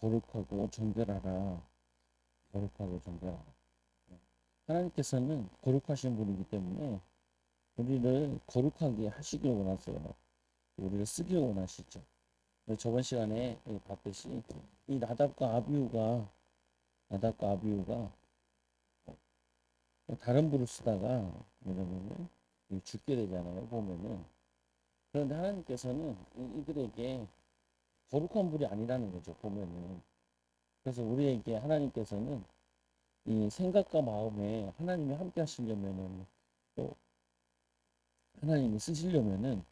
거룩하고 정결하라. 거룩하고 정결하라. 하나님께서는 거룩하신 분이기 때문에 우리를 거룩하게 하시길 원하세요. 우리를 쓰길 원하시죠. 저번 시간에 봤듯이 이 나답과 아비후가 다른 불을 쓰다가 뭐냐면은 죽게 되잖아요. 보면은. 그런데 하나님께서는 이들에게 거룩한 불이 아니라는 거죠. 보면은. 그래서 우리에게 하나님께서는 이 생각과 마음에 하나님이 함께 하시려면은, 또 하나님이 쓰시려면은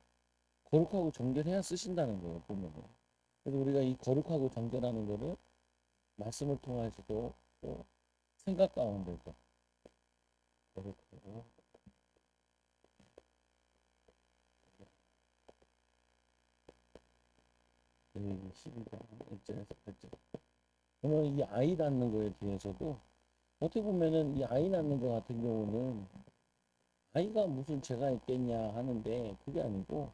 거룩하고 정결해야 쓰신다는 거예요. 보면은. 그래서 우리가 이 거룩하고 정결하는 거를 말씀을 통해서도, 또 생각 가운데도 거룩하고 12장 1절에서 8절. 그러면 이 아이 낳는 거에 대해서도 어떻게 보면은 이 아이 낳는 거 같은 경우는 아이가 무슨 죄가 있겠냐 하는데, 그게 아니고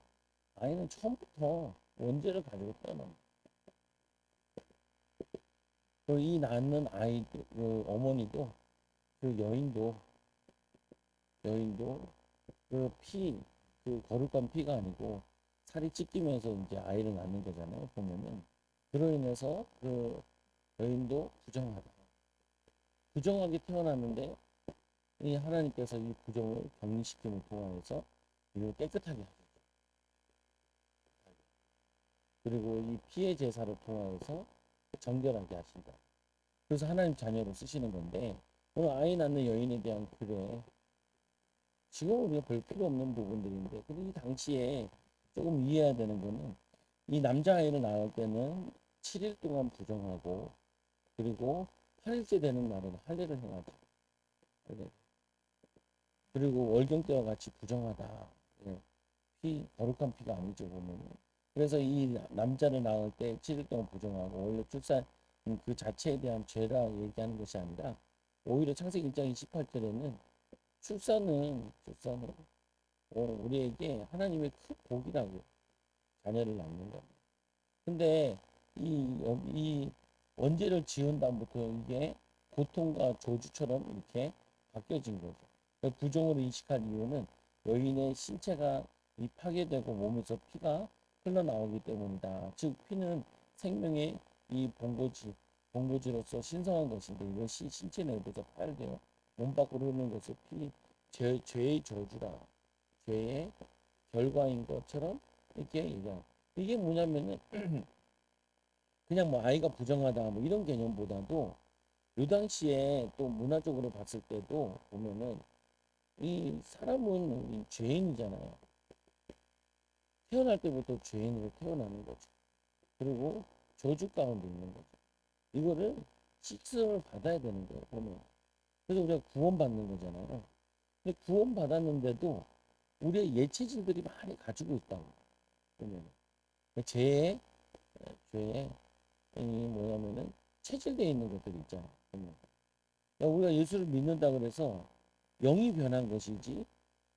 아이는 처음부터 원죄를 가지고 태어납니다. 이 낳는 아이도, 그 어머니도, 그 여인도 그 피, 그 거룩한 피가 아니고 살이 찢기면서 이제 아이를 낳는 거잖아요. 보면은. 그로 인해서 그 여인도 부정하게 태어났는데, 이 하나님께서 이 부정을 격리시킴을 통해서 이를 깨끗하게 하셨죠. 그리고 이 피의 제사를 통해서 정결하게 하신다. 그래서 하나님 자녀로 쓰시는 건데, 오늘 아이 낳는 여인에 대한 글에 지금 우리가 볼 필요 없는 부분들인데, 근데 이 당시에 조금 이해해야 되는 거는, 이 남자아이를 낳을 때는 7일 동안 부정하고, 그리고 8일째 되는 날은 할례를 행하죠. 그리고 월경 때와 같이 부정하다. 예, 거룩한 피가 아니죠, 보면. 그래서 이 남자를 낳을 때 7일 동안 부정하고, 원래 출산 그 자체에 대한 죄라 얘기하는 것이 아니라, 오히려 창세기 1장 28절에는 출산은 우리에게 하나님의 큰 복이라고, 자녀를 낳는 거. 근데 이 원죄를 지은 다음부터 이게 고통과 저주처럼 이렇게 바뀌어진 거죠. 부정으로 인식할 이유는 여인의 신체가 이 파괴되고 몸에서 피가 흘러나오기 때문이다. 즉 피는 생명의 이 본고지로서 신성한 것인데, 이것이 신체 내부에서 파열되어 몸 밖으로 흐르는 것을 죄의 저주라, 죄의 결과인 것처럼 이렇게 얘기하는. 이게 뭐냐면은 그냥 뭐 아이가 부정하다 뭐 이런 개념보다도, 요 당시에 또 문화적으로 봤을 때도 보면은 이 사람은 이 죄인이잖아요. 태어날 때부터 죄인으로 태어나는 거죠. 그리고 저주 가운데 있는 거죠. 이거를 씻음을 받아야 되는 거예요. 보면. 그래서 우리가 구원받는 거잖아요. 근데 구원받았는데도 우리의 예체질들이 많이 가지고 있다고 보면. 죄에 이 뭐냐면은 체질되어 있는 것들이 있잖아요. 보면. 그러니까 우리가 예수를 믿는다 그래서 영이 변한 것이지,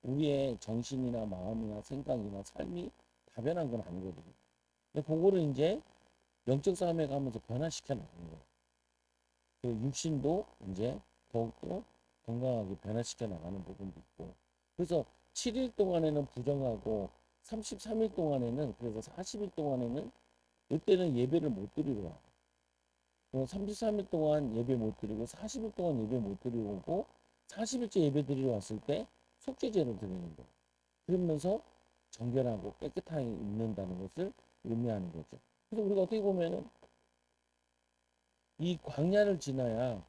우리의 정신이나 마음이나 생각이나 삶이 다 변한 건 아니거든요. 근데 그거를 이제 영적 싸움에 가면서 변화시켜 나가는 거예요. 그 육신도 이제 더욱더 건강하게 변화시켜 나가는 부분도 있고. 그래서 7일 동안에는 부정하고 33일 동안에는, 그래서 40일 동안에는 이때는 예배를 못 드리러 와요. 33일 동안 예배 못 드리고 40일 동안 예배 못 드리고 오고, 40일째 예배 드리러 왔을 때 속죄제를 드리는 거예요. 그러면서 정결하고 깨끗하게 입는다는 것을 의미하는 거죠. 그래서 우리가 어떻게 보면은 이 광야를 지나야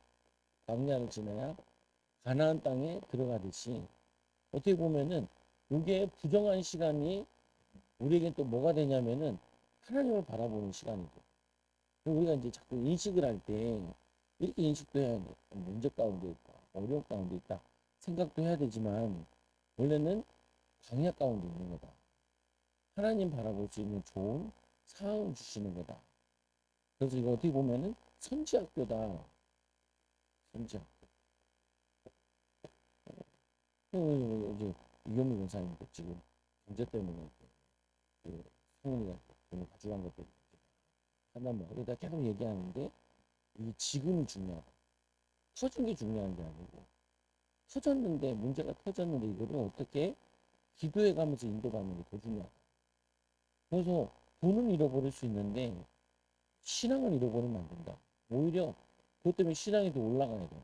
가나안 땅에 들어가듯이, 어떻게 보면은 이게 부정한 시간이 우리에게 또 뭐가 되냐면은 하나님을 바라보는 시간이고, 우리가 이제 자꾸 인식을 할 때 이렇게 인식도 해야 돼. 문제 가운데 있다, 어려움 가운데 있다 생각도 해야 되지만, 원래는 광야 가운데 있는 거다. 하나님 바라볼 수 있는 좋은 상황을 주시는 거다. 그래서 이거 어떻게 보면은 선지학교다. 선지학교. 이제 이경미 원사님도 지금 경제 때문에 그 성은이가 돈을 가져간 것도 있고, 하나만. 내가 계속 얘기하는데 이 지금이 중요하다. 터진 게 중요한 게 아니고 터졌는데 문제가 터졌는데 이거를 어떻게 기도해 가면서 인도받는 게 더 중요하다. 그래서 돈은 잃어버릴 수 있는데 신앙을 잃어버리면 안 된다. 오히려 그것 때문에 신앙이 더 올라가야 돼요.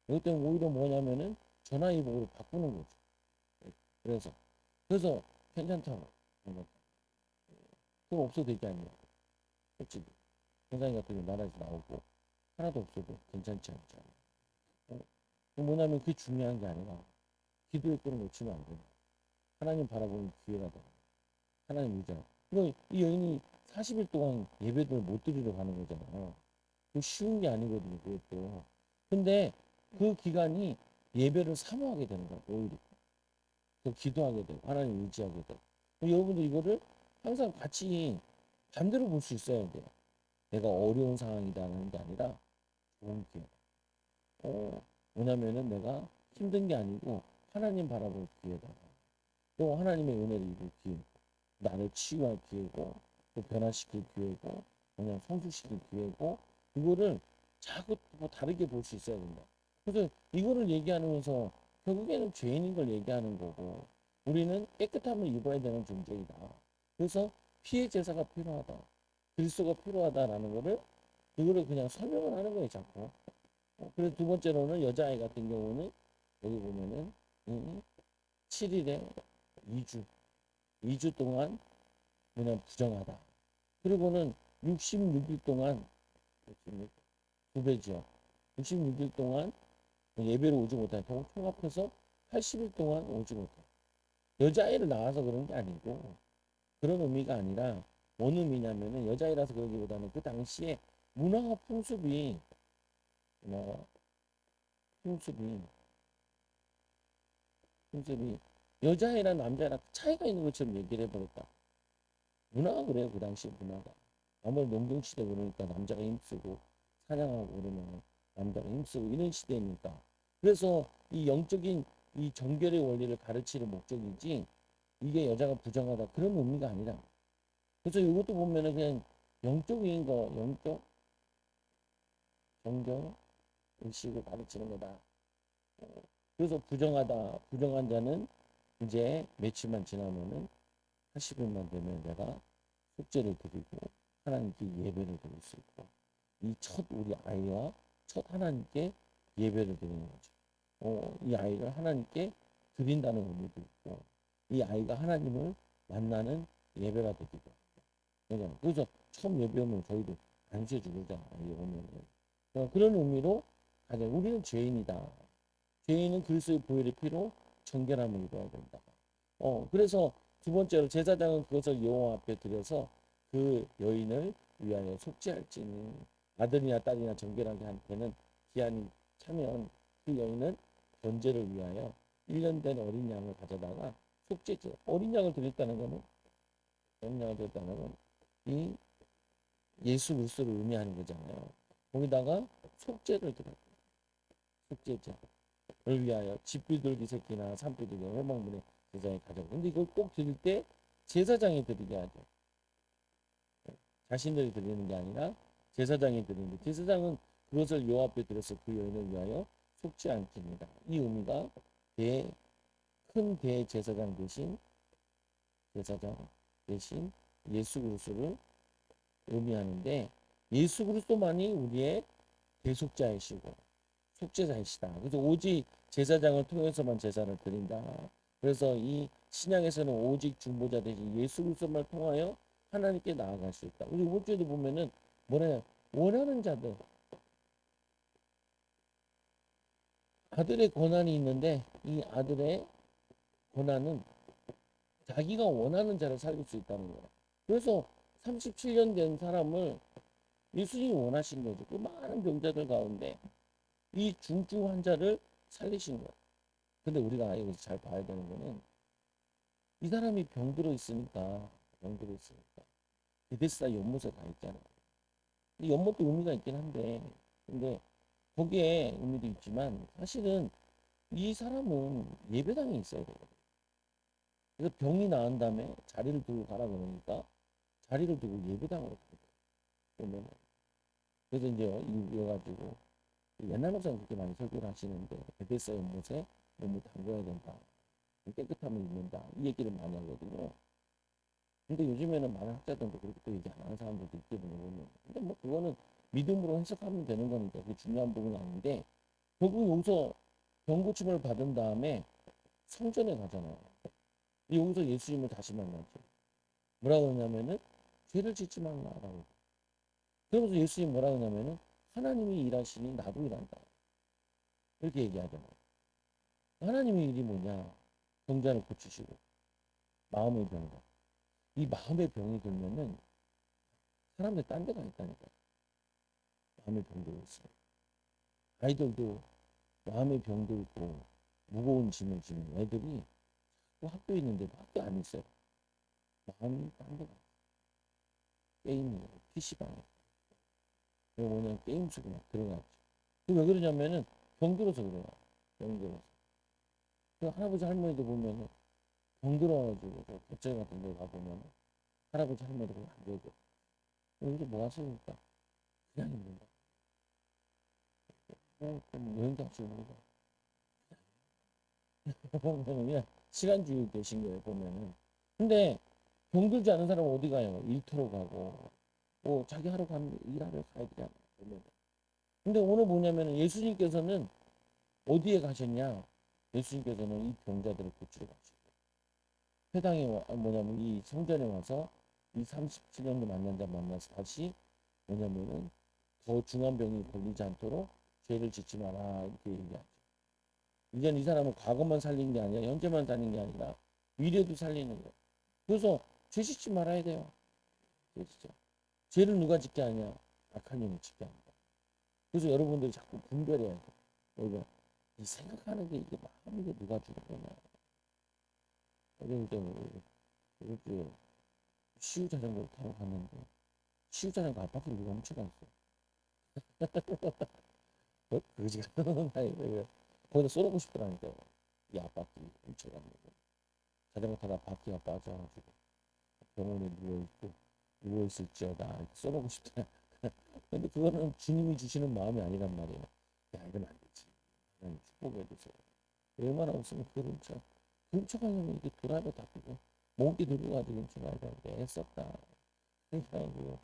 이것 때문에 오히려 뭐냐면은 전화위복으로 바꾸는 거죠. 그래서 괜찮다고. 그럼 없어도 되지 않냐. 솔직히 현상이 같은 게 나라에서 나오고 하나도 없어도 괜찮지 않잖아. 어? 뭐냐면 그게 중요한 게 아니라 기도의 끈을 놓치면 안 된다. 하나님 바라보는 기회가 돼. 하나님 의지하고. 이 여인이 40일 동안 예배를 못 드리러 가는 거잖아요. 그 쉬운 게 아니거든요, 그것도. 근데 그 기간이 예배를 사모하게 되는 거야, 오히려. 더 기도하게 되고, 하나님 의지하게 되고. 여러분들 이거를 항상 같이 반대로 볼 수 있어야 돼요. 내가 어려운 상황이라는 게 아니라 좋은 기회. 뭐냐면은 내가 힘든 게 아니고 하나님 바라볼 기회다. 또 하나님의 은혜를 입을 기회. 나를 치유할 기회고, 또 변화시킬 기회고, 그냥 성숙시킬 기회고, 이거를 자꾸 뭐 다르게 볼 수 있어야 된다. 그래서 이거를 얘기하면서 결국에는 죄인인 걸 얘기하는 거고, 우리는 깨끗함을 입어야 되는 존재이다. 그래서 피해 제사가 필요하다. 그리스도가 필요하다라는 거를 이거를 그냥 설명을 하는 거예요, 자꾸. 그래서 두 번째로는 여자아이 같은 경우는 여기 보면은 7일에 2주 동안 그냥 부정하다. 그리고는 66일 동안 2배죠. 66일 동안 예배를 오지 못한 총합해서 80일 동안 오지 못해. 여자아이를 낳아서 그런 게 아니고 그런 의미가 아니라 뭔 의미냐면은 여자아이라서 그러기보다는 그 당시에 문화와 문화와 풍습이 풍습이 여자아이랑 남자아이랑 차이가 있는 것처럼 얘기를 해버렸다. 문화가 그래요. 그 당시 문화가. 아무래도 농경시대 그러니까 남자가 힘쓰고 사냥하고 그러면 남자가 힘쓰고 이런 시대니까. 그래서 이 영적인 이 정결의 원리를 가르치는 목적이지 이게 여자가 부정하다 그런 의미가 아니라. 그래서 이것도 보면은 그냥 영적인 거, 영적 정결 의식을 가르치는 거다. 그래서 부정한 자는 이제 며칠만 지나면은 80일만 되면 내가 속죄를 드리고 하나님께 예배를 드릴 수 있고 이 첫 우리 아이와 첫 하나님께 예배를 드리는 거죠. 이 아이를 하나님께 드린다는 의미도 있고 이 아이가 하나님을 만나는 예배가 되기도 하고 그래서 처음 예배 오면 저희도 안수해 주잖아요. 오면은 그런 의미로 가장 우리는 죄인이다. 죄인은 그리스도의 보혈의 피로 정결함을 입어야 된다. 그래서 두 번째로 제사장은 그것을 여호와 앞에 드려서 그 여인을 위하여 속죄할지니 아들이나 딸이나 정결하게 한테는 기한이 차면 그 여인은 번제를 위하여 1년 된 어린 양을 가져다가 속죄제 어린 양을 드렸다는 것은 어린 양을 드렸다는 건 이 예수 그리스도를 의미하는 거잖아요. 거기다가 속죄를 드려 속죄제를 위하여 집비둘기 새끼나 산비둘기 회막문에 제사에 가져오고 근데 이걸 꼭 드릴 때 제사장이 드리게 하죠. 자신들이 드리는 게 아니라 제사장이 드리는데 제사장은 그것을 여호와 앞에 드려서 그 여인을 위하여 속지 않습니다. 이 의미가 큰 대제사장 대신 예수 그리스도를 의미하는데 예수 그리스도만이 우리의 대속자이시고 속죄자이시다. 그래서 오직 제사장을 통해서만 제사를 드린다. 그래서 이 신약에서는 오직 중보자 대신 예수 그리스도만 통하여 하나님께 나아갈 수 있다. 우리 이번 주에도 보면은 뭐냐 원하는 자들 아들의 권한이 있는데 이 아들의 권한은 자기가 원하는 자를 살릴 수 있다는 거야. 그래서 37년 된 사람을 예수님이 원하신 거죠. 그 많은 병자들 가운데 이 중증 환자를 살리신 거야. 근데 우리가 여기서 잘 봐야 되는 거는 이 사람이 병들어 있으니까 베데스다 연못에 가 있잖아. 이 연못도 의미가 있긴 한데 근데 거기에 의미도 있지만 사실은 이 사람은 예배당에 있어야 되거든. 그래서 병이 나은 다음에 자리를 두고 가라 그러니까 자리를 두고 예배당으로 가. 보면. 그래서 이제 이어가지고 옛날 목사님 그렇게 많이 설교를 하시는데 베데스다 연못에 몸을 담궈야 된다. 깨끗함을 입는다. 이 얘기를 많이 하거든요. 근데 요즘에는 많은 학자들도 그렇게 또 얘기 안 하는 사람들도 있거든요. 보면. 근데 뭐 그거는 믿음으로 해석하면 되는 거니까 그게 중요한 부분은 아닌데 결국 여기서 병고침을 받은 다음에 성전에 가잖아요. 여기서 예수님을 다시 만나죠. 뭐라 그러냐면은 죄를 짓지 말라라고. 그러면서 예수님 뭐라 그러냐면은 하나님이 일하시니 나도 일한다. 이렇게 얘기하잖아요. 하나님의 일이 뭐냐? 병자를 고치시고 마음의 병자. 이 마음의 병이 들면은 사람들 딴 데 가 있다니까. 마음의 병들고 있어요. 아이들도 마음의 병도 있고 무거운 짐을 지는 애들이 또 학교에 있는데도 학교 안 있어요. 마음이 딴 데 가. 게임이에요. PC방에. 그리고 뭐냐 게임 속에 막 들어가죠. 왜 그러냐면은 병들어서 그래요. 병들어서. 그 할아버지 할머니도 보면은 병들어가지고 저 객실 같은 데 가보면은 할아버지 할머니도 안 되죠. 여기서 뭐 하십니까? 그냥 있는 거. 좀 여행 가시고 그러죠. 보면은 그냥 시간주의 되신 거예요, 보면은. 근데 병들지 않은 사람은 어디 가요? 일터로 가고, 뭐 자기 하러 가면 일하러 가야 되잖아요, 보면은. 근데 오늘 뭐냐면은 예수님께서는 어디에 가셨냐? 예수님께서는 이 병자들을 고치러 가시고, 회당에 뭐냐면 이 성전에 와서 이 37년도 만난 자 만나서 다시 뭐냐면은 더 중한 병이 걸리지 않도록 죄를 짓지 마라 이렇게 얘기하죠. 이제 이 사람은 과거만 살린 게 아니라 현재만 살린 게 아니라 미래도 살리는 거예요. 그래서 죄 짓지 말아야 돼요. 죄 짓죠. 죄를 누가 짓게 하냐? 악한 영이 짓게 합니다. 그래서 여러분들이 자꾸 분별해야 돼요. 우리가 이 생각하는 게 이게 마음이 누가 주는 거냐. 그래서 이제 시우 자전거를 타고 갔는데 시우 자전거 앞바퀴를 누가 훔쳐갔어. 그지 같은 아이들 거기다 쏘고 싶더라니까요. 이 앞바퀴 훔쳐갔는데 자전거 타다 바퀴가 빠져가지고 병원에 누워있을지어다 이렇게 쏘고 싶더라. 근데 그거는 주님이 주시는 마음이 아니란 말이에요. 야 이러면 안 되지. 하나님 축복해 주세요. 얼마나 없으면 그걸 훔쳐가려면 이게 도라이버 다 끼고 몽기 들고 가지고 훔쳐가야 되는데 애썼다. 그래가지고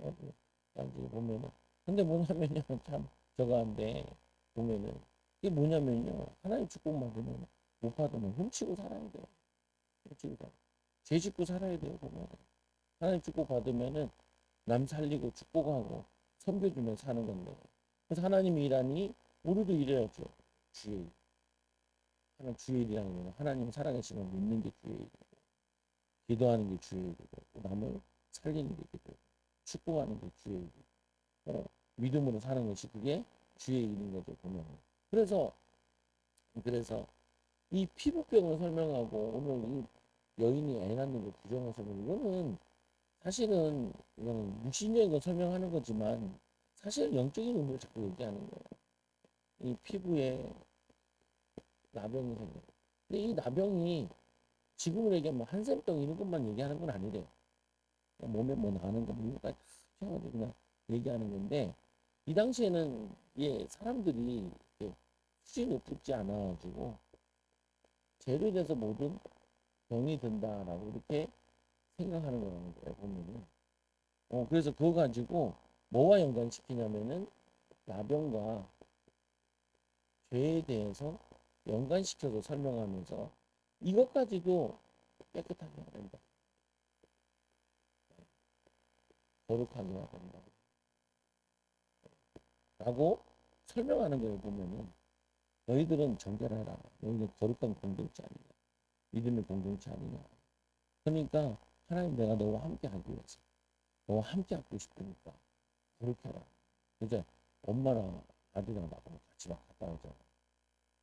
이제 보면은 근데 뭐냐면요 참 저거 한데 보면은 이게 뭐냐면요 하나님 축복 받으면 못 받으면 훔치고 살아야 돼요. 훔치고 살아. 죄 짓고 살아야 돼요 보면은 하나님 축복 받으면은 남 살리고 축복하고 섬겨주며 사는 건데 그래서 하나님이 일하니 우리도 일해야죠. 주의 일. 하나님 주의 일이라는 거는 하나님 살아계신 걸 믿는 게 주의 일이고 기도하는 게 주의 일이고 남을 살리는 게 기도고 축복하는 게 주의 일이고 어, 믿음으로 사는 것이 그게 주의 일인 거죠 보면. 그래서 이 피부병을 설명하고 오늘 이 여인이 애 낳는 거 부정해서 이거는 사실은 이거는 무신적인 거 설명하는 거지만 사실은 영적인 의미를 자꾸 얘기하는 거예요. 이 피부에 나병이 생겨. 근데 이 나병이 지금으로 얘기하면 한센병 이런 것만 얘기하는 건 아니래요. 몸에 뭐 나는 거 이런 것까지 해가지고 그냥 얘기하는 건데 이 당시에는 예 사람들이 수준이 높지 않아가지고 죄로 인해서 모든 병이 든다라고 이렇게 생각하는 거라는 거예요 보면은. 그래서 그거 가지고 뭐와 연관시키냐면은 나병과 죄에 대해서 연관시켜서 설명하면서 이것까지도 깨끗하게 해야 된다. 거룩하게 해야 된다. 라고 설명하는 걸 보면은 너희들은 정결 해라. 너희는 거룩한 공동체 아니냐. 믿음의 공동체 아니냐. 그러니까 하나님 내가 너와 함께 하기 위해서 너와 함께 하고 싶으니까 거룩해라. 이제 엄마랑 아들이랑 나하고 같이 막 갔다 오잖아.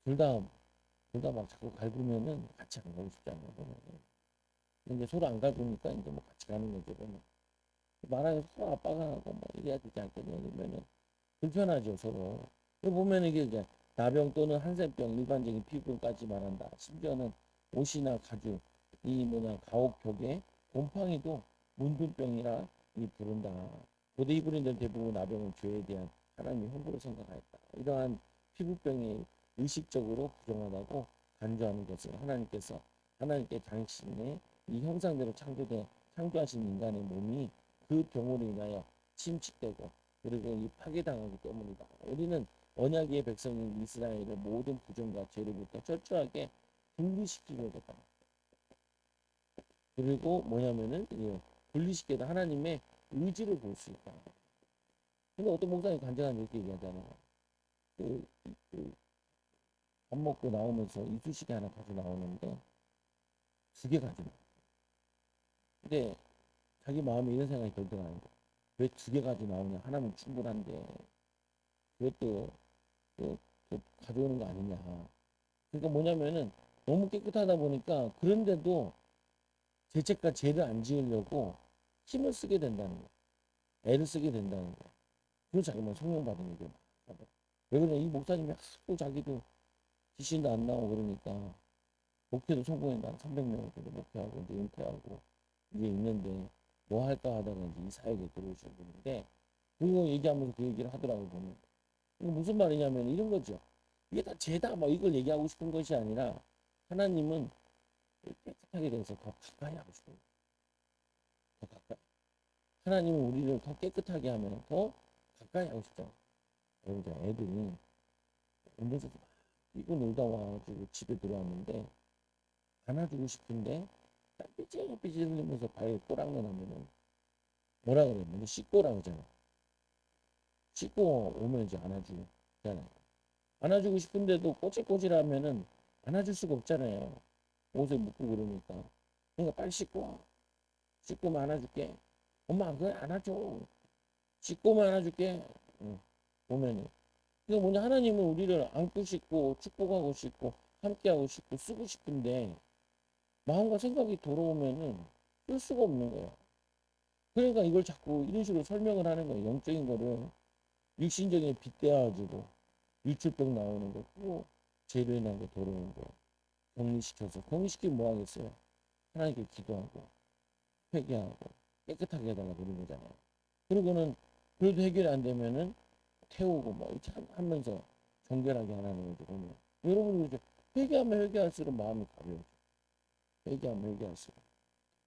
둘 다, 둘 다 막 자꾸 갈구면은 같이 안 가고 싶지 않아. 보면은. 이제 서로 안 갈구니까 이제 뭐 같이 가는 거죠. 보면. 말하기 서로 아빠가 하고 뭐 이래야 되지 않겠냐. 그러면은 불편하죠, 서로. 보면 이게 이제 나병 또는 한센병, 일반적인 피부까지 말한다. 심지어는 옷이나 가죽, 이 뭐냐, 가옥 벽에 곰팡이도 문둥병이라 이 부른다. 고대 히브리인들 대부분 나병은 죄에 대한 하나님의 형벌을 생각하였다. 이러한 피부병이 의식적으로 부정하다고 간주하는 것을 하나님께 당신의 이 형상대로 창조하신 인간의 몸이 그 병으로 인하여 침식되고 그리고 이 파괴당하기 때문이다. 우리는 언약의 백성인 이스라엘의 모든 부정과 죄로부터 철저하게 분리시키려다. 그리고 뭐냐면은 분리시켜도 하나님의 의지를 볼 수 있다. 근데 어떤 목사님 간증한 이렇게 얘기하잖아요. 그, 밥 먹고 나오면서 이쑤시개 하나 가지고 나오는데 두 개 가지고 나와요. 근데 자기 마음에 이런 생각이 들더라고요. 왜 두 개 가지고 나오냐? 하나면 충분한데 왜 또 가져오는 거 아니냐? 그러니까 뭐냐면은 너무 깨끗하다 보니까 그런데도 죄책과 죄를 안 지으려고 힘을 쓰게 된다는 거예요. 애를 쓰게 된다는 거예요. 그래서 자기만 성령 받은 얘기를 막 하고. 왜 그러냐? 이 목사님이 하도 자기도 귀신도 안 나오고 그러니까 목회도 성공했다. 300명을 목회하고 이제 은퇴하고 이제 있는데 뭐 할까 하다가 이제 이 사역에 들어오신 분인데 그거 얘기하면서 그 얘기를 하더라고요. 보면. 이거 무슨 말이냐면 이런 거죠. 이게 다 죄다 뭐 이걸 얘기하고 싶은 것이 아니라 하나님은 깨끗하게 돼서 더 가까이 하고 싶은 거예요. 더 가까이. 하나님은 우리를 더 깨끗하게 하면 더 가까이 하고 싶잖아요. 여러분들 애들이 운동장에서 막 뛰고 놀다 와가지고 집에 들어왔는데 안아주고 싶은데 땀 삐질삐질 흘리면서 발에 꼬랑내 나면은 뭐라 그래? 먼저 씻고 오라 그러잖아. 씻고 오면 이제 안아주잖아요. 안아주고 싶은데도 꼬질꼬질하면은 안아줄 수가 없잖아요. 옷에 묻고 그러니까. 그러니까 빨리 씻고 와. 씻고 오면 안아줄게. 엄마 그래 안아줘. 씻고 오면 안아줄게. 응. 보면은. 그러니까 뭐냐 하나님은 우리를 안고 싶고 축복하고 싶고 함께하고 싶고 쓰고 싶은데 마음과 생각이 돌아오면은 쓸 수가 없는 거야. 그러니까 이걸 자꾸 이런 식으로 설명을 하는 거예요. 영적인 거를 육신적인 빗대어가지고 유출병 나오는 거, 또 죄로 인한 거 돌아오는 거 격리시켜서 격리시키면 뭐 하겠어요? 하나님께 기도하고 회개하고 깨끗하게 해달라고 그런 거잖아요. 그리고는 그래도 해결이 안 되면은 태우고 뭐 이렇게 하면서 정결하게 하라는 거죠. 보면 여러분이 이제 회개하면 회개할수록 마음이 가벼워져. 회개하면 회개할수록.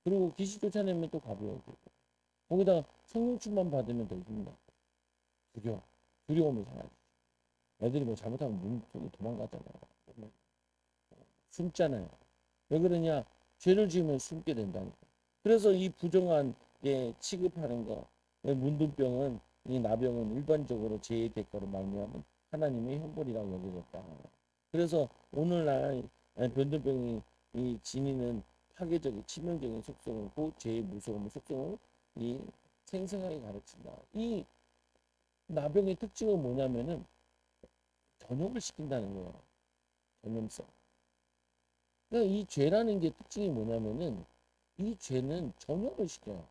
그리고 귀신 쫓아내면 또 가벼워지고. 거기다가 성령 충만 받으면 더 힘나. 두려워. 두려움이 사라지죠. 애들이 뭐 잘못하면 문 속에 도망가잖아요. 숨잖아요. 왜 그러냐? 죄를 지으면 숨게 된다니까. 그래서 이 부정한 게 취급하는 거, 문둥병은 이 나병은 일반적으로 죄의 대가로 말미암은 하나님의 형벌이라고 여겨졌다. 그래서 오늘날 변동병이 이 지니는 파괴적인 치명적인 속성을 고 죄의 무서움의 속성을 이 생생하게 가르친다. 이 나병의 특징은 뭐냐면은 전염을 시킨다는 거예요. 전염성. 그러니까 이 죄라는 게 특징이 뭐냐면은 이 죄는 전염을 시켜요.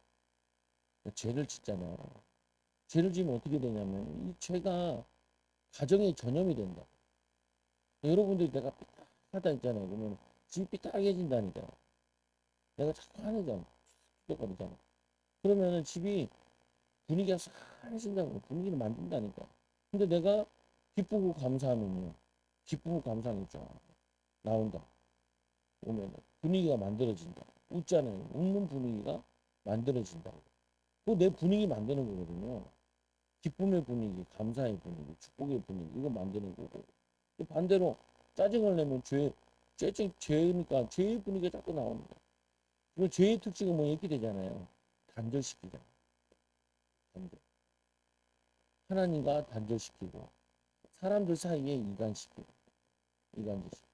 그러니까 죄를 짓잖아요. 죄를 지으면 어떻게 되냐면 이 죄가 가정에 전염이 된다. 여러분들이 내가 삐딱하다 했잖아요. 그러면 집이 삐딱해진다니까. 내가 자꾸 화내잖아. 삐딱거리잖아. 그러면은 집이 분위기가 싸해진다고 분위기를 만든다니까. 근데 내가 기쁘고 감사하면요. 기쁘고 감사하면 쫙 나온다. 오면은 분위기가 만들어진다. 웃잖아요. 웃는 분위기가 만들어진다고. 그거 내 분위기 만드는 거거든요. 기쁨의 분위기, 감사의 분위기, 축복의 분위기 이거 만드는 거고. 반대로 짜증을 내면 죄니까 죄의 분위기가 자꾸 나오는 거야. 그리고 죄의 특징은 뭐 이렇게 되잖아요. 단절시키잖아. 단절. 하나님과 단절시키고 사람들 사이에 이간시키고 이간질시키고.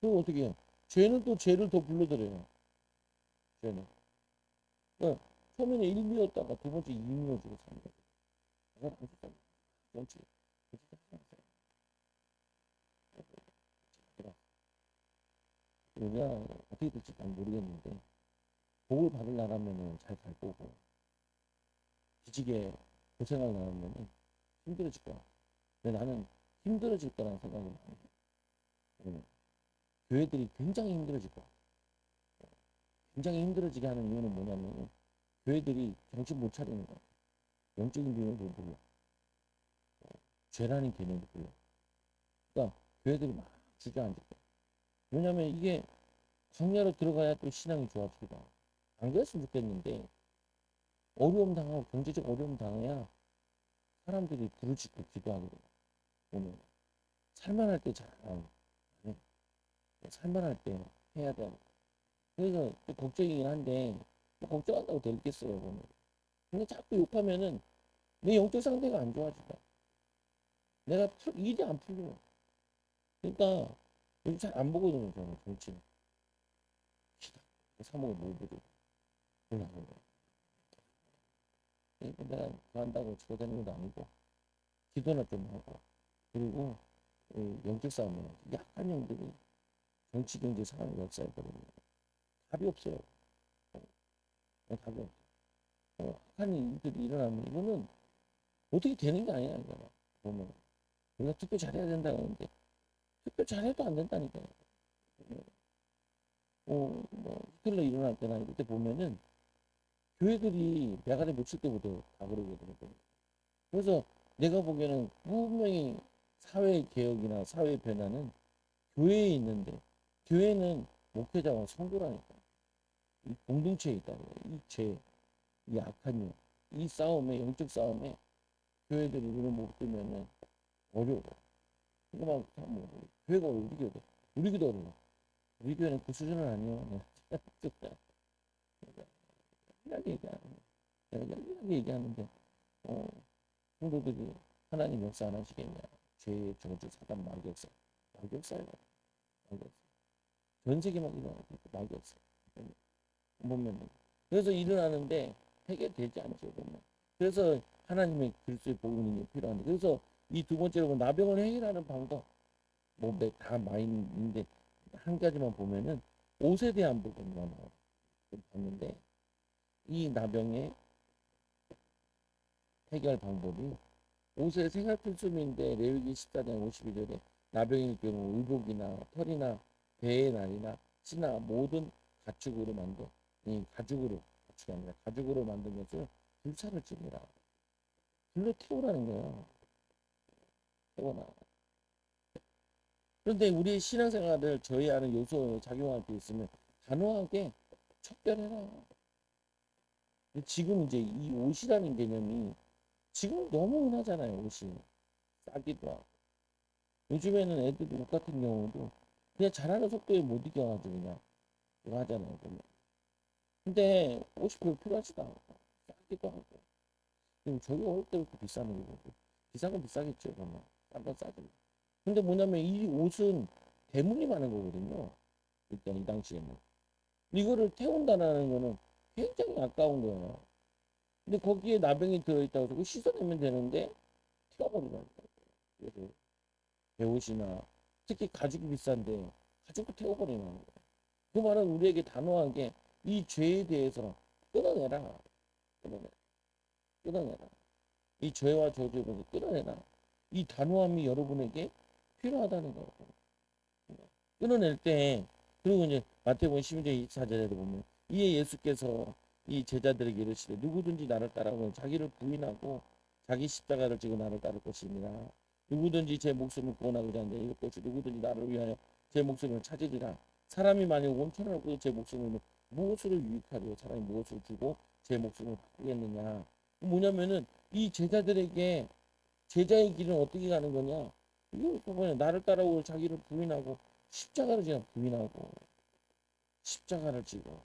그리고 어떻게 해요? 죄는 또 죄를 더 불러들여요. 죄는. 그러니까 처음에는 1미였다가 두 번째 2미여주고 사는 거예요. 내가 당신다. 정치. 우리가 어떻게 될지 잘 모르겠는데 복을 받으려면 잘 갈 거고 기지개 고생을 나가면 힘들어질 거야. 근데 나는 힘들어질 거라는 생각이 많이 해. 교회들이 굉장히 힘들어질 거야. 굉장히 힘들어지게 하는 이유는 뭐냐면 교회들이 정신 못 차리는 거야. 영적인 비밀도 몰라. 죄라는 개념도 몰라. 그러니까 교회들이 막 주저앉을 거야. 왜냐면 이게 광야로 들어가야 또 신앙이 좋아지기도 하고. 안 그랬으면 좋겠는데 어려움 당하고 경제적 어려움 당해야 사람들이 부르짖고 기도하게 돼. 보면 살만할 때 잘 안 해. 살만할 때 해야 돼. 그래서 또 걱정이긴 한데 뭐 걱정한다고 되겠어요 보면. 근데 자꾸 욕하면은 내 영적 상태가 안 좋아진다. 일이 안 풀려. 그러니까 요즘 잘 안 보거든요 저는 정치는. 기다. 사목을 못 보고 올라가는 거야. 그러니까 내가 그거 한다고 죽어 되는 것도 아니고 기도나 좀 하고 그리고 영적 싸움에 약한 형들이 정치 경제 상황을 역사해버리면 답이 없어요. 답이 없어. 악한 일들이 일어나면 이거는 어떻게 되는 게 아니야 이거 보면 우리가 투표 잘해야 된다고 하는데 투표 잘해도 안 된다니까요. 뭐 히틀러 일어날 때나 이럴 때 보면은 교회들이 야간에 묻힐 때부터 다 그러거든요. 그래서 내가 보기에는 분명히 사회 개혁이나 사회 변화는 교회에 있는데 교회는 목회자와 성도라니까 이 공동체에 있다고 이 죄, 이 악한 일, 이 싸움에 영적 싸움에 교회들이 눈을 못 뜨면은 어려워. 이거 막뭐 교회가 우리 교도 어려워. 우리 교회는 그 수준은 아니에요. 이야기 얘기하는 내가 이야기 얘기하는데 어, 성도들이 하나님 역사 안 하시겠냐? 죄의 저주 사단 마귀역사 마귀역사예요. 마귀역사. 전 세계만 일어나고 마귀역사. 보면 그래서 일어나는데 해결되지 않죠 보면. 그래서 하나님의 그리스도의 복음이 필요한데 그래서 이 두 번째로 나병을 해결하는 방법 뭐 다 많이 있는데 한 가지만 보면은 옷에 대한 부분만 봤는데 이 나병의 해결 방법이 옷의 생활 필수인데 레위기 14장 52절에 나병의 경우 의복이나 털이나 배의 날이나 씨나 모든 가축으로 만든 이 가죽으로 가축이 아니라 가죽으로 만든 것을 불사를 찌니라 불로 태우라는 거예요. 태워라. 그런데 우리 신앙생활을 저해하는 요소 작용할 때 있으면 단호하게 척결해라. 지금 이제 이 옷이라는 개념이 지금 너무 흔하잖아요. 옷이 싸기도 하고 요즘에는 애들도 옷 같은 경우도 그냥 잘하는 속도에 못 이겨가지고 그냥 그거 하잖아요. 보면. 근데 옷이 별로 필요하지도 않고 싸기도 하고 지금 저기 어릴 때부터 비싸는 거고 비싼 건 비싸겠죠. 그러면 딴건 싸죠. 근데 뭐냐면 이 옷은 대물이 많은 거거든요. 일단 이 당시에는 이거를 태운다는 거는 굉장히 아까운 거예요. 근데 거기에 나병이 들어있다고 해서 그거 씻어내면 되는데 태워버리라는 거예요. 그래서 배옷이나 특히 가죽이 비싼데 가죽도 태워버리는 거예요. 그 말은 우리에게 단호하게 이 죄에 대해서 끊어내라. 끊어내라. 끊어내라. 이 죄와 저주에 대해서 끊어내라. 이 단호함이 여러분에게 필요하다는 거예요. 끊어낼 때 그리고 이제 마태복음 12장 24절에도 보면 이에 예수께서 이 제자들에게 이르시되 누구든지 나를 따라오면 자기를 부인하고 자기 십자가를 지고 나를 따를 것입니다. 누구든지 제 목숨을 구원하고자 하는데 이것 것이 누구든지 나를 위하여 제 목숨을 찾으리라. 사람이 만약 온천을 얻고 제 목숨을 무엇으로 유익하리요? 사람이 무엇을 주고 제 목숨을 바꾸겠느냐? 뭐냐면은 이 제자들에게 제자의 길은 어떻게 가는 거냐? 이거 보면 나를 따라올 자기를 부인하고 십자가를 지금 부인하고 십자가를 지고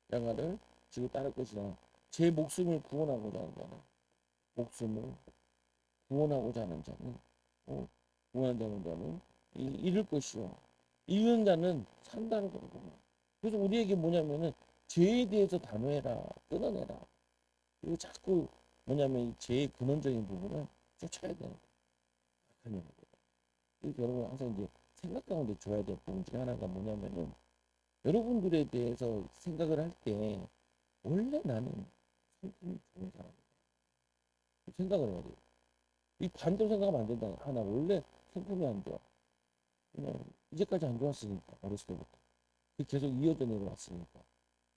십자가를 지고 따를 것이다. 제 목숨을 구원하고자 하는 자는 목숨을 구원하고자 하는 자는 구원하는 자는 잃을 것이요. 잃는 자는 산다는 거거든요. 그래서 우리에게 뭐냐면은 죄에 대해서 단호해라, 끊어내라. 그리고 자꾸 뭐냐면 이 죄의 근원적인 부분을 쫓아야 되는 거예요. 그래서 여러분 항상 이제 생각 가운데 줘야 될 부분 중에 하나가 뭐냐면은 여러분들에 대해서 생각을 할 때 원래 나는 성품이 좋은 사람이다. 생각을 해야 돼요. 이 반대로 생각하면 안 된다. 나 원래 성품이 안 좋아. 그냥 이제까지 안 좋았으니까 어렸을 때부터. 그게 계속 이어져 내려왔으니까.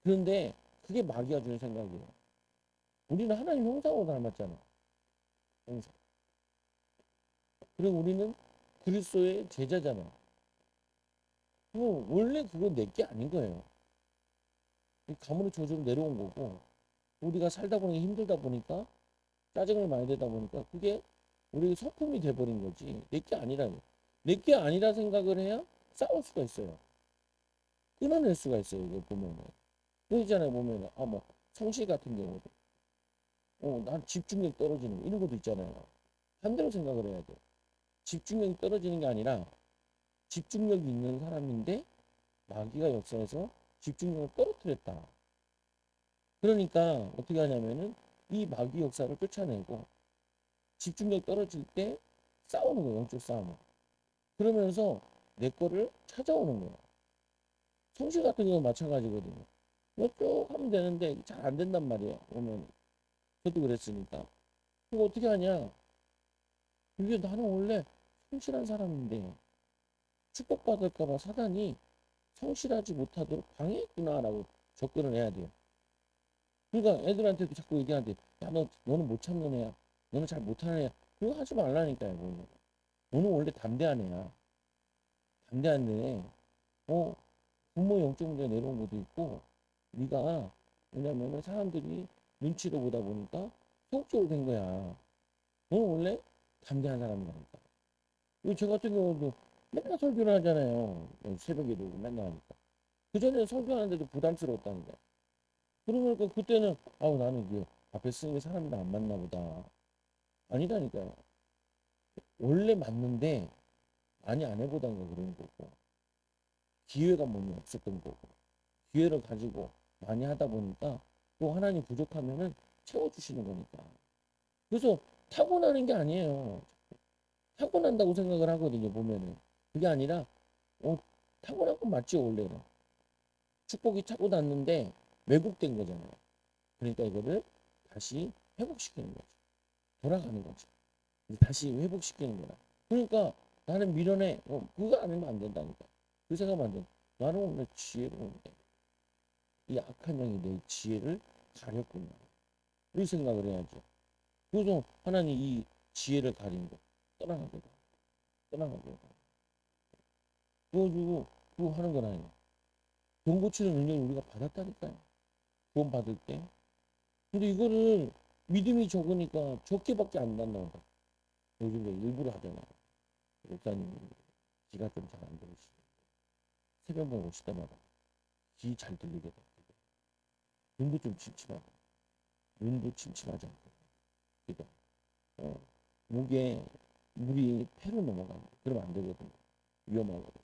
그런데 그게 마귀가 주는 생각이에요. 우리는 하나님 형상으로 닮았잖아. 형상. 그리고 우리는 그리스도의 제자잖아. 원래 그거 내 게 아닌 거예요. 가문의 저주로 내려온 거고, 우리가 살다 보니 힘들다 보니까 짜증을 많이 내다 보니까 그게 우리 소품이 돼버린 거지. 내 게 아니라는. 내 게 아니라 생각을 해야 싸울 수가 있어요. 끊어낼 수가 있어요. 이거 보면은. 그 있잖아요. 보면은 뭐 성실 같은 경우도 난 집중력 떨어지는 거 이런 것도 있잖아요. 반대로 생각을 해야 돼. 집중력이 떨어지는 게 아니라 집중력이 있는 사람인데 마귀가 역사에서 집중력을 떨어뜨렸다. 그러니까 어떻게 하냐면은 이 마귀 역사를 쫓아내고 집중력 떨어질 때 싸우는 거예요. 영적 싸움을. 그러면서 내 거를 찾아오는 거예요. 성실 같은 경우는 마찬가지거든요. 쭉 하면 되는데 잘 안 된단 말이에요. 보면 저도 그랬으니까. 그거 어떻게 하냐? 이게 나는 원래 성실한 사람인데 축복받을까봐 사단이 성실하지 못하도록 방해했구나라고 접근을 해야 돼요. 그러니까 애들한테도 자꾸 얘기하는데 야, 너는 못 참는 애야. 너는 잘 못하는 애야. 그거 하지 말라니까요. 너는 원래 담대한 애야. 담대한 애. 어, 부모 영적 문제 내려온 것도 있고 네가 왜냐면은 사람들이 눈치를 보다 보니까 소극적으로 된 거야. 너는 원래 담대한 사람이라니까. 그리고 저 같은 경우도 맨날 설교를 하잖아요. 새벽에도 맨날 하니까. 그전에는 설교하는데도 부담스러웠다는 거야. 그러니까 그때는 아우 나는 이게 앞에 쓰는 게 사람이랑 안 맞나 보다. 아니라니까요. 원래 맞는데 많이 안 해보다가 그런 거고 기회가 몸에 없었던 거고 기회를 가지고 많이 하다 보니까 또 하나님 부족하면은 채워주시는 거니까. 그래서 타고나는 게 아니에요. 타고난다고 생각을 하거든요. 보면은 그게 아니라 어, 타고난 건 맞죠 원래는. 축복이 타고났는데 왜곡된 거잖아요. 그러니까 이거를 다시 회복시키는 거죠. 돌아가는 거죠. 다시 회복시키는 거라. 그러니까 나는 미련해. 그거 아니면 안 된다니까. 그 생각만 안 돼. 나는 오늘 지혜로운데 이 악한 영이 내 지혜를 가렸구나. 이 생각을 해야죠. 그래서 하나님 이 지혜를 가린 거 떠나가게 돼. 떠나가게 돼. 그래가지고 그거 하는 건 아니에요. 병 고치는 능력을 우리가 받았다니까요. 구원 받을 때. 근데 이거를 믿음이 적으니까 적게밖에 안 난다고. 요즘에 일부러 하잖아요. 목사님 귀가 좀 잘 안 들으시고 새벽만 오실 때마다 귀 잘 들리게 돼. 눈도 좀 침침하고 눈도 침침하지 않고 그죠? 어, 목에 물이 폐로 넘어가고 그러면 안 되거든요. 위험하거든.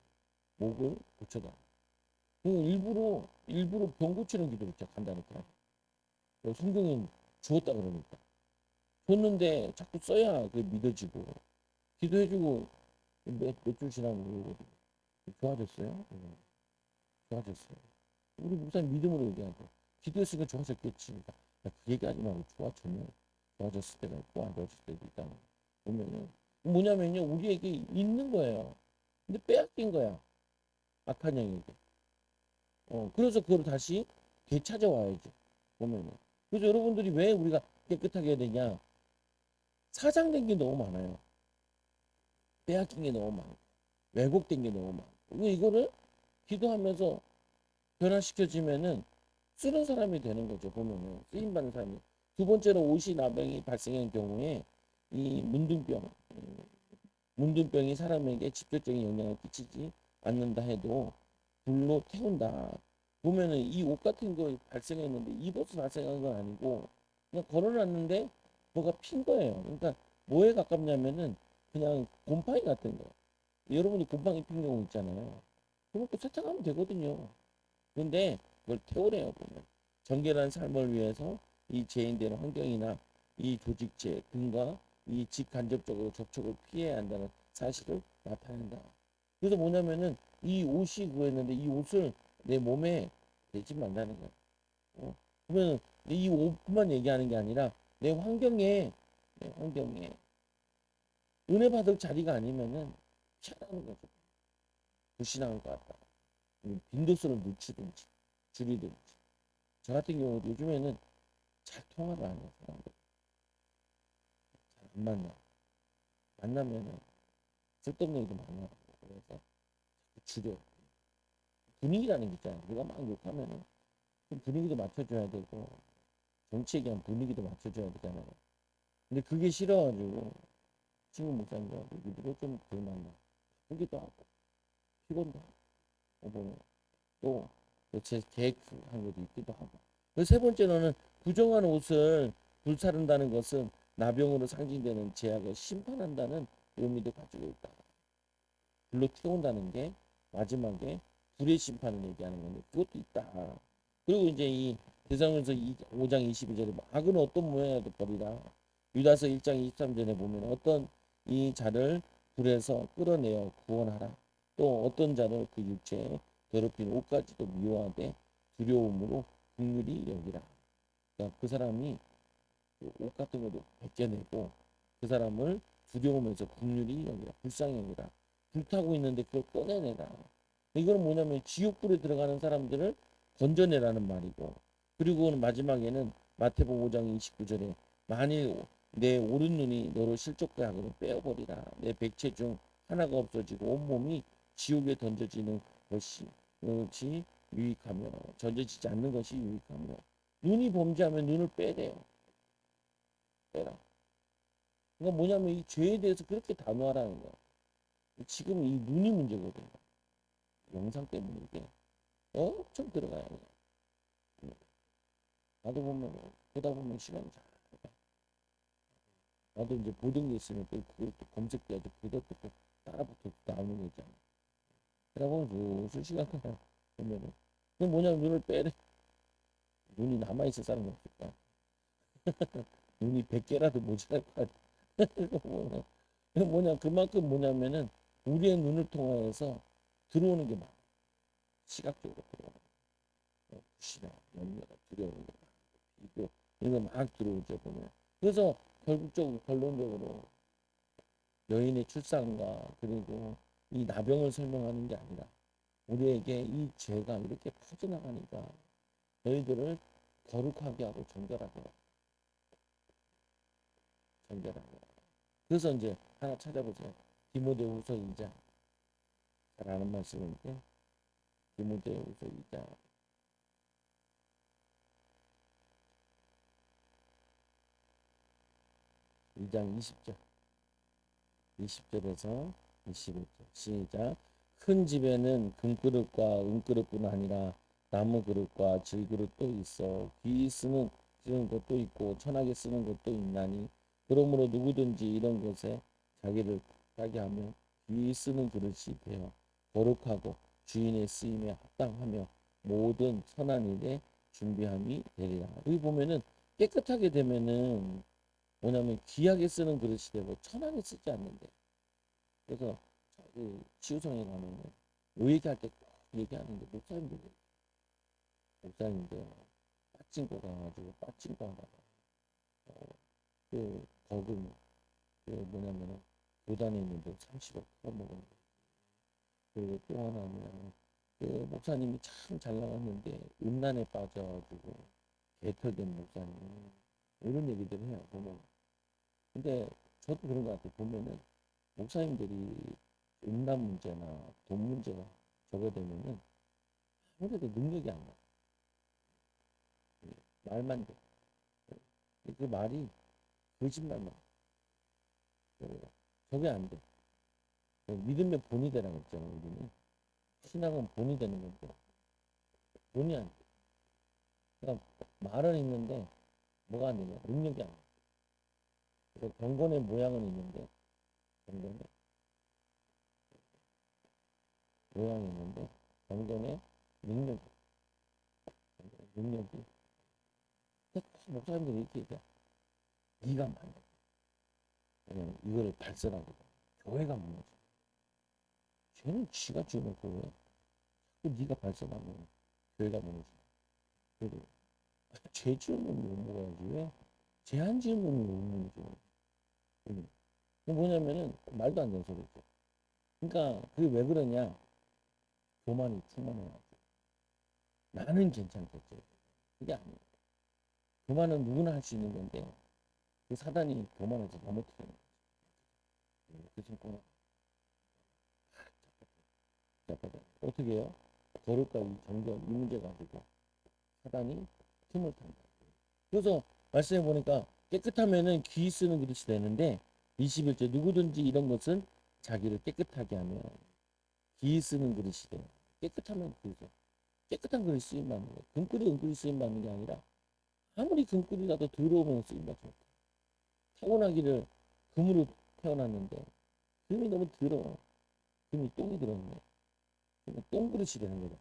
목을 고쳐다. 그 일부러 병 고치는 기도 있죠. 간다니까. 성경엔 주었다 그러니까. 줬는데 자꾸 써야 그게 믿어지고 기도해주고 몇주 지나면 그러거든요. 좋아졌어요? 좋아졌어요. 우리 목사님 믿음으로 얘기하죠. 기도했으니까 좋아졌겠지. 그러니까 그 얘기하지 말고 좋아졌을 때가 있고 안 좋아졌을 때도 있다는 거. 보면은 뭐냐면요 우리에게 있는 거예요. 근데 빼앗긴 거야. 악한 영에게. 그래서 그걸 다시 되찾아와야죠. 보면은. 그래서 여러분들이 왜 우리가 깨끗하게 해야 되냐? 사장된 게 너무 많아요. 빼앗긴 게 너무 많고 왜곡된 게 너무 많고 이거를 기도하면서 변화시켜지면은 쓰는 사람이 되는 거죠. 보면은 쓰임받는 사람이. 두 번째로 옷이 나병이 발생한 경우에 이 문둥병이 사람에게 직접적인 영향을 끼치지 않는다 해도 불로 태운다. 보면은 이 옷 같은 거 발생했는데 입어서 발생한 건 아니고 그냥 걸어놨는데 뭐가 핀 거예요. 그러니까 뭐에 가깝냐면은 그냥 곰팡이 같은 거. 여러분이 곰팡이 핀 경우 있잖아요. 그럼 또 세탁하면 되거든요. 근데 그걸 태우래요 보면 정결한 삶을 위해서 이 제인되는 환경이나 이 조직체 등과 이 직간접적으로 접촉을 피해야 한다는 사실을 나타낸다. 그래서 뭐냐면은 이 옷이 그거였는데 이 옷을 내 몸에 대지 말라는 거야. 그러면 이 옷만 얘기하는 게 아니라 내 환경에 은혜 받을 자리가 아니면은 피하라는 거죠. 불신앙을 갖다 빈도수를 늦추든지 줄이든지. 저 같은 경우도 요즘에는 잘 통화를 안 해요. 사람들 잘 안 만나. 만나면은 쓸데없는 얘기 많이 하고 그래서 줄여. 분위기라는 게 있잖아. 누가 막 욕하면은 좀 분위기도 맞춰줘야 되고 정치 얘기하면 분위기도 맞춰줘야 되잖아요. 근데 그게 싫어가지고 친구 목사님들하고 일부러 좀 덜 만나. 바쁘기도 하고 피곤도 하고 보면 또제 계획한 것도 있기도 하고. 그 세 번째로는 부정한 옷을 불사른다는 것은 나병으로 상징되는 제약을 심판한다는 의미도 가지고 있다. 불로 태운다는 게 마지막에 불의 심판을 얘기하는 건데 그것도 있다. 그리고 이제 이 대사전서 5장 22절에 악은 어떤 모양이라도 버리라. 유다서 1장 23절에 보면 어떤 이 자를 불에서 끌어내어 구원하라. 또 어떤 자를 그 육체에 더럽힌 옷까지도 미워하되 두려움으로 긍휼히 여기라. 그러니까 그 사람이 그옷 같은 것도 벗겨내고 그 사람을 두려우면서 긍휼히 여기라. 불쌍히 여기라. 불타고 있는데 그걸 꺼내내라. 이거는 뭐냐면 지옥불에 들어가는 사람들을 건져내라는 말이고 그리고 마지막에는 마태복음 5장 29절에 만일 내 오른 눈이 너를 실족하게 하거든 빼어버리라. 내 백체 중 하나가 없어지고 온몸이 지옥에 던져지는 것이 유익하며 던져지지 않는 것이 유익하며 눈이 범죄하면 눈을 빼래요. 빼라. 그러니까 뭐냐면 이 죄에 대해서 그렇게 단호하라는 거야. 지금 이 눈이 문제거든요. 영상 때문에 이게 엄청 들어가요. 나도 보면 보다 보면 시간이 잘 가. 나도 이제 보던 게 있으면 또 그걸 또 검색해야지 그것도 또 따라붙어 나오는 거잖아. 그러다 보면 술 시간 그냥 보면은 그 뭐냐면 눈을 빼래. 눈이 남아있을 사람이 없을까? 눈이 100개라도 모자랄 것 같아. 이거 뭐냐 그만큼 뭐냐면은 우리의 눈을 통하여서 들어오는 게 많아. 시각적으로 들어오는 불신앙, 염려가 두려움, 비교 이런 거 막 들어오죠 보면. 그래서 결국적으로 결론적으로 여인의 출산과 그리고 이 나병을 설명하는 게 아니라 우리에게 이 죄가 이렇게 퍼져나가니까 너희들을 거룩하게 하고 정결하게 하고 정결하게 하고. 그래서 이제 하나 찾아보세요. 디모데후서 2장 잘 아는 말씀인데 디모데후서 2장 2장 20절 20절에서 21절 시작. 큰 집에는 금그릇과 은그릇뿐 아니라 나무 그릇과 질그릇도 있어 귀 쓰는 것도 있고 천하게 쓰는 것도 있나니 그러므로 누구든지 이런 것에 자기를 따게 하면 귀 쓰는 그릇이 되어 거룩하고 주인의 쓰임에 합당하며 모든 선한 일에 준비함이 되리라. 여기 보면은 깨끗하게 되면은 뭐냐면 귀하게 쓰는 그릇이 되고 천하게 쓰지 않는데 그래서 그 치유성에 가면은 요 얘기할 때 꼭 얘기하는데 목사님들 빠진 거 가가지고 빠진 거 하다가 그 거금 그 뭐냐면은 교단에 있는데 30억 퍼먹은 거. 그리고 또 하나는 그 목사님이 참 잘 나갔는데 음란에 빠져가지고 개털된 목사님 이런 얘기들 해요 보면. 근데 저도 그런 것 같아요. 보면은 목사님들이 음란 문제나 돈 문제가 적어되면은 아무래도 능력이 안 나. 말만 돼. 그 말이 거짓말만. 저게 안 돼. 믿으면 본이 되라고 했잖아요. 우리는. 신앙은 본이 되는 건데 본이 안 돼. 그러니까 말은 있는데 뭐가 안 되냐. 능력이 안 돼. 그래서 경건의 모양은 있는데 경건의 모양이 있는데 경건의 능력이 능력이 목사님들이 이렇게 얘기해. 네가 만약 이거를 발설하고 교회가 무너져. 쟤는 지가 지어놓고 왜 자꾸 네가 발설하면 교회가 무너져. 그리고 죄 지은 놈이 못 먹어야지 왜? 죄 안 지은 놈이 못 먹죠. 그 뭐냐면은 말도 안 되는 소리죠. 그러니까 그게 왜 그러냐? 교만이 충만해가지고 나는 괜찮겠지. 그게 아니에요. 그 말은 누구나 할 수 있는 건데 그 사단이 교만해서 넘어뜨리는 거예요. 그 손가락 잡아서 어떻게 해요? 거룩과 이 정결 이 문제 가지고 사단이 틈을 탄다. 그래서 말씀해 보니까 깨끗하면은 귀 쓰는 그릇이 되는데 21절 누구든지 이런 것은 자기를 깨끗하게 하면 귀 쓰는 그릇이 돼요. 깨끗하면 그릇이 깨끗한 그릇이 쓰임 받는 거예요. 금끓이 은끓이 쓰임 받는 게 아니라 아무리 금끓이라도 더러우면 쓰임 받죠. 타고나기를 금으로 태어났는데 금이 너무 더러워. 금이 똥이 들었네. 그러니까 똥그릇이 되는 거죠.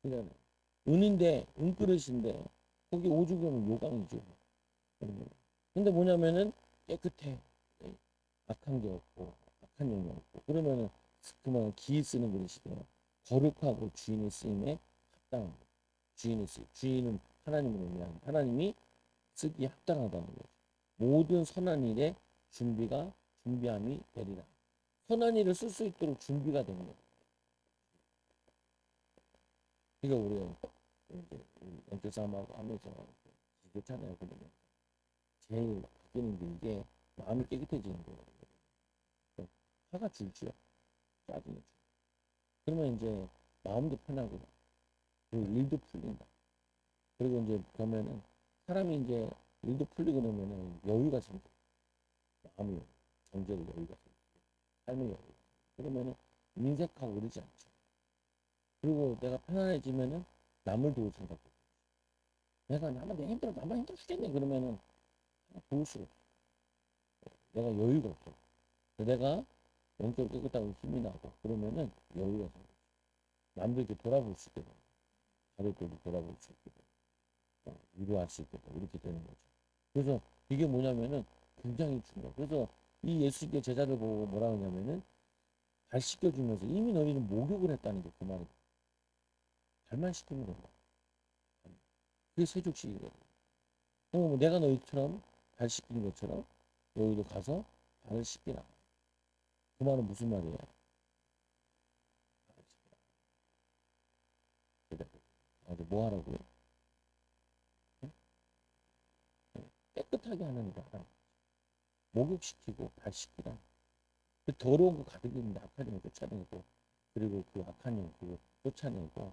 그러니까 은인데 은그릇인데 거기 오죽하면 요강이죠. 근데 뭐냐면은 깨끗해. 악한 게 없고 악한 영이 없고 그러면은 그만 기 쓰는 그릇이 돼요. 거룩하고 주인의 쓰임에 합당한 거. 주인의 쓰임. 주인은 하나님을 의미하는 하나님이 쓰기에 합당하다는 거죠. 모든 선한 일에 준비함이 되리라. 선한 일을 쓸 수 있도록 준비가 되는 거예요. 그러니까 우리가 이제 연주 싸움하고 하면서 그렇잖아요. 그러면 제일 바뀌는 게 이게 마음이 깨끗해지는 거예요. 화가 줄지요. 짜증이 줄. 그러면 이제 마음도 편하고 그리고 일도 풀린다. 그리고 이제 그러면은 사람이 이제 일도 풀리고 나면은 여유가 생겨. 마음이 정적으로 여유가 생겨. 삶의 여유. 그러면은 인색하고 그러지 않죠. 그리고 내가 편안해지면은 남을 도울 생각. 내가 나만 내 힘들어 나만 힘들어 죽겠네 그러면은 도울 수가 없어. 내가 여유가 없어. 내가 영적으로 깨끗하고 힘이 나고 그러면은 여유가 생겨. 남들께 돌아볼 수 있게 돼. 가족들도 돌아볼 수 있게 돼. 위로할 수 있게 돼. 이렇게 되는 거죠. 그래서 이게 뭐냐면은 굉장히 중요해. 그래서 이 예수님의 제자를 보고 뭐라 하냐면은 발 씻겨주면서 이미 너희는 목욕을 했다는 게 그 말이야. 발만 씻기면 된다. 그게 세족식이거든. 뭐 내가 너희처럼 발 씻긴 것처럼 너희도 가서 발을 씻기라. 그 말은 무슨 말이에요? 뭐 하라고요? 깨끗하게 하는 일 하라. 목욕시키고 발 씻기라. 그 더러운 거 가득 있는데 악한 영을 쫓아내고 그리고 그 악한 영 그거 쫓아내고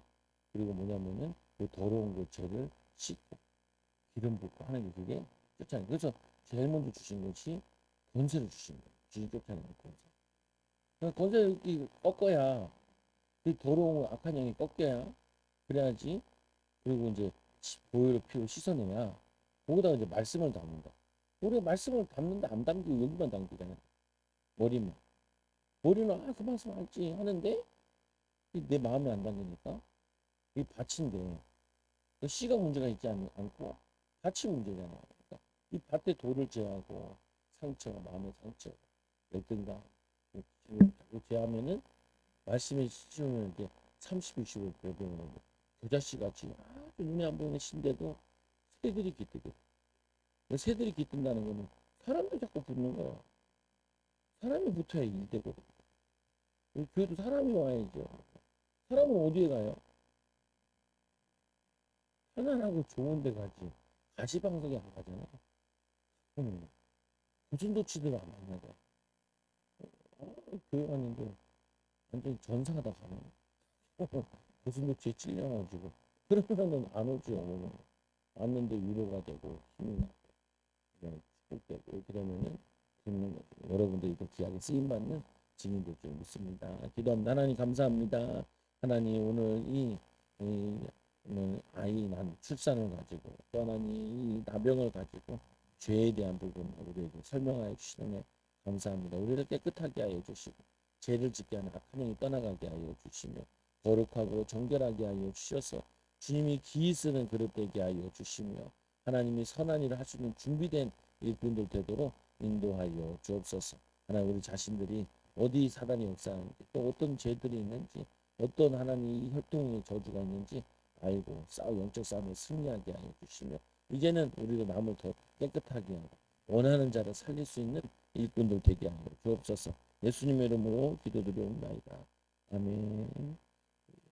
그리고 뭐냐면은 그 더러운 거 죄를 씻고 기름 붓고 하는 게 그게 쫓아내. 그래서 제일 먼저 주신 것이 권세를 주신 거예요. 주인 쫓아내는 권세. 그러니까 권세를 꺾어야 그 더러운 악한 영이 꺾여야 그래야지 그리고 이제 보혈의 피로 씻어내야 거기다가 이제 말씀을 담는다. 우리가 말씀을 담는데 안 담기고 여기만 담기잖아요. 머리만. 머리는 그 말씀 알지 하는데 내 마음에 안 담기니까 이 밭인데 그 씨가 문제가 있지 않고 밭이 문제잖아. 그러니까 이 밭에 돌을 제하고 상처가 마음의 상처, 열등감 자꾸 제하면은 말씀에 씌우는 게 30, 60을 배우는 겨자씨 같이 아주 눈에 안 보이는 신데도 새들이 깃들게. 새들이 깃든다는 거는 사람도 자꾸 붙는 거야. 사람이 붙어야 일 되거든. 교회도 사람이 와야죠. 사람은 어디에 가요? 편안하고 좋은 데 가지. 가시방석에 안 가잖아. 고슴도치들 안 만나가. 교회 갔는데 완전 전사하다 가네. 고슴도치에 찔려가지고. 그러면은 안 오지, 어머니. 왔는데 위로가 되고 힘이 나고 그냥 축복되고 이렇게 되면은 듣는 거죠. 여러분들이 또 귀하게 쓰임받는 증인될 줄 믿습니다. 기도합니다. 하나님 감사합니다. 하나님 오늘 오늘 아이 난 출산을 가지고 또 하나님 이 나병을 가지고 죄에 대한 부분 우리에게 설명하여 주시는 감사합니다. 우리를 깨끗하게 하여 주시고 죄를 짓게 하는 악한 영이 떠나가게 하여 주시며 거룩하고 정결하게 하여 주셔서 주님이 기이 쓰는 그릇 되게 하여 주시며 하나님이 선한 일을 할 수 있는 준비된 일꾼들 되도록 인도하여 주옵소서. 하나님 우리 자신들이 어디 사단이 역사하는지 또 어떤 죄들이 있는지 어떤 하나님의 혈통의 저주가 있는지 알고 영적 싸움에 승리하게 하여 주시며 이제는 우리도 남을 더 깨끗하게 하고 원하는 자를 살릴 수 있는 일꾼들 되게 하여 주옵소서. 예수님의 이름으로 기도드리옵나이다. 아멘.